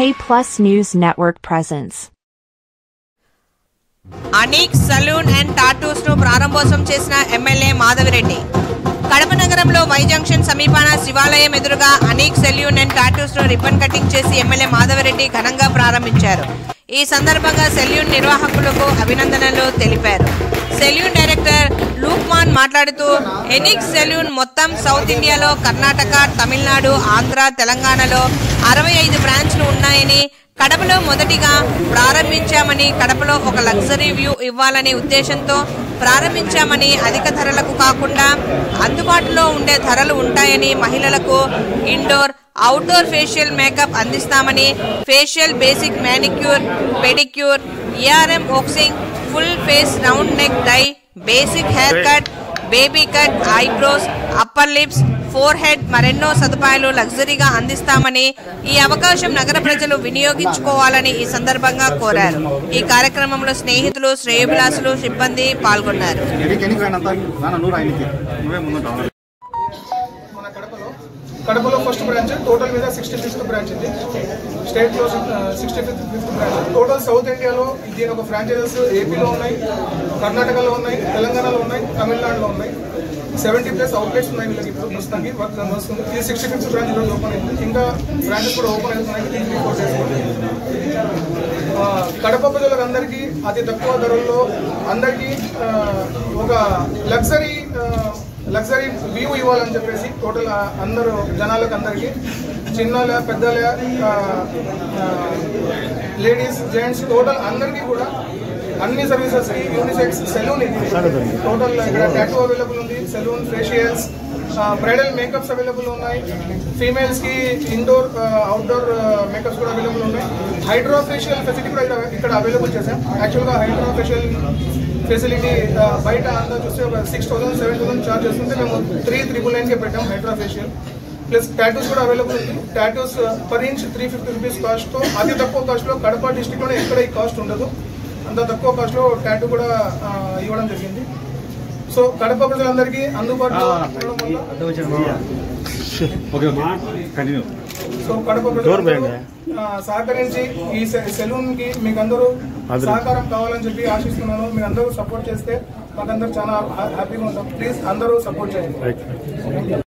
K Plus News Network presents. Anik Saloon and Tattoos ను ప్రారంభోత్సవం చేసిన ఎమ్మెల్యే మాధవిరెడ్డి. కడప నగరంలో వై జంక్షన్ సమీపాన శివాలయం ఎదురుగా అనీక్ సెల్యూన్ అండ్ టాటూస్ ను రిబ్బన్ కటింగ్ చేసి ఎమ్మెల్యే మాధవిరెడ్డి ఘనంగా ప్రారంభించారు. ఈ సందర్భంగా సెల్యూన్ నిర్వాహకులకు అభినందనలు తెలిపారు. సెల్యూన్ డైరెక్టర్ లూక్మాన్ మాట్లాడుతూ ఎనిక్ సెల్యూన్ మొత్తం సౌత్ ఇండియాలో కర్ణాటక, తమిళనాడు, ఆంధ్ర, తెలంగాణలో 65 బ్రాంచ్లు ఉన్నాయని, కడపలో మొదటిగా ప్రారంభించామని, కడపలో ఒక లగ్జరీ వ్యూ ఇవ్వాలనే ఉద్దేశంతో ప్రారంభించామని, అధిక ధరలకు కాకుండా అందుబాటులో ఉండే ధరలు ఉంటాయని, మహిళలకు ఇండోర్ అవుట్డోర్ ఫేషియల్ మేకప్ అందిస్తామని, facial, basic manicure, pedicure, ERM waxing, full face round neck dye, basic hair cut, baby cut, eyebrows, upper lips, forehead మరెన్నో సదుపాయాలు లగ్జరీగా అందిస్తామని, ఈ అవకాశం నగర ప్రజలు వినియోగించుకోవాలని ఈ సందర్భంగా కోరారు. ఈ కార్యక్రమంలో స్నేహితులు, శ్రేయోభిలాషులు, సిబ్బంది పాల్గొన్నారు. కడపలో ఫస్ట్ బ్రాంచ్, టోటల్ మీద 65th బ్రాంచ్ ఇది. స్టేట్ లో 65th బ్రాంచ్. టోటల్ సౌత్ ఇండియాలో దీని ఒక ఫ్రాంచైజెస్ ఏపీలో ఉన్నాయి, కర్ణాటకలో ఉన్నాయి, తెలంగాణలో ఉన్నాయి, తమిళనాడులో ఉన్నాయి. 70+ అవుట్లెట్స్ ఉన్నాయి వీళ్ళకి. ఇప్పుడు ప్రస్తుతానికి వర్క్ నడుస్తుంది. ఇది 65th బ్రాంచ్ ఈరోజు ఓపెన్ అయింది. ఇంకా బ్రాంచెస్ కూడా ఓపెన్ అవుతున్నాయి 3-4 days. కడప ప్రజలకు అందరికీ అతి తక్కువ ధరల్లో అందరికీ ఒక లగ్జరీ వ్యూ ఇవ్వాలని చెప్పేసి టోటల్ అందరూ జనాలకు అందరికీ, చిన్నలే పెద్దలే, లేడీస్, జెంట్స్, టోటల్ అందరికీ కూడా అన్ని సర్వీసెస్కి యూనిసెక్స్ సెలూన్ ఇది. టోటల్ ఇక్కడ టాటూ అవైలబుల్ ఉంది, salon, facials, bridal makeups available ఉన్నాయి. ఫీమేల్స్కి ఇండోర్, అవుట్డోర్ మేకప్స్ కూడా అవైలబుల్ ఉన్నాయి. హైడ్రా ఫేషియల్ ఫెసిలిటీ కూడా ఇక్కడ అవైలబుల్ చేసాం. యాక్చువల్గా హైడ్రా ఫేషియల్ ఫెసిలిటీ బయట అంతా చూస్తే ఒక 6,000-7,000 ఛార్జ్ చేస్తుంటే మేము 3,999కే పెట్టాం హైడ్రా ఫేషియల్. ప్లస్ టాటూస్ కూడా అవైలబుల్ ఉంది. టాటూస్ పర్ ఇంచ్ 350 రూపీస్ కాస్ట్తో, అతి తక్కువ కాస్ట్లో కడప డిస్ట్రిక్ట్లోనే ఎక్కడ ఈ కాస్ట్ ఉండదు. అంత తక్కువ కాస్ట్లో టాటూ కూడా ఇవ్వడం జరిగింది. సో కడప ప్రజలందరికీ అందుబాటులో సో కడప ప్రజలు సహకరించి ఈ సెలూన్ కి మీకు అందరూ సహకారం కావాలని చెప్పి ఆశిస్తున్నాను. మీరు అందరూ సపోర్ట్ చేస్తే మాకందరూ చాలా హ్యాపీగా ఉంటాం. ప్లీజ్ అందరూ సపోర్ట్ చేయండి.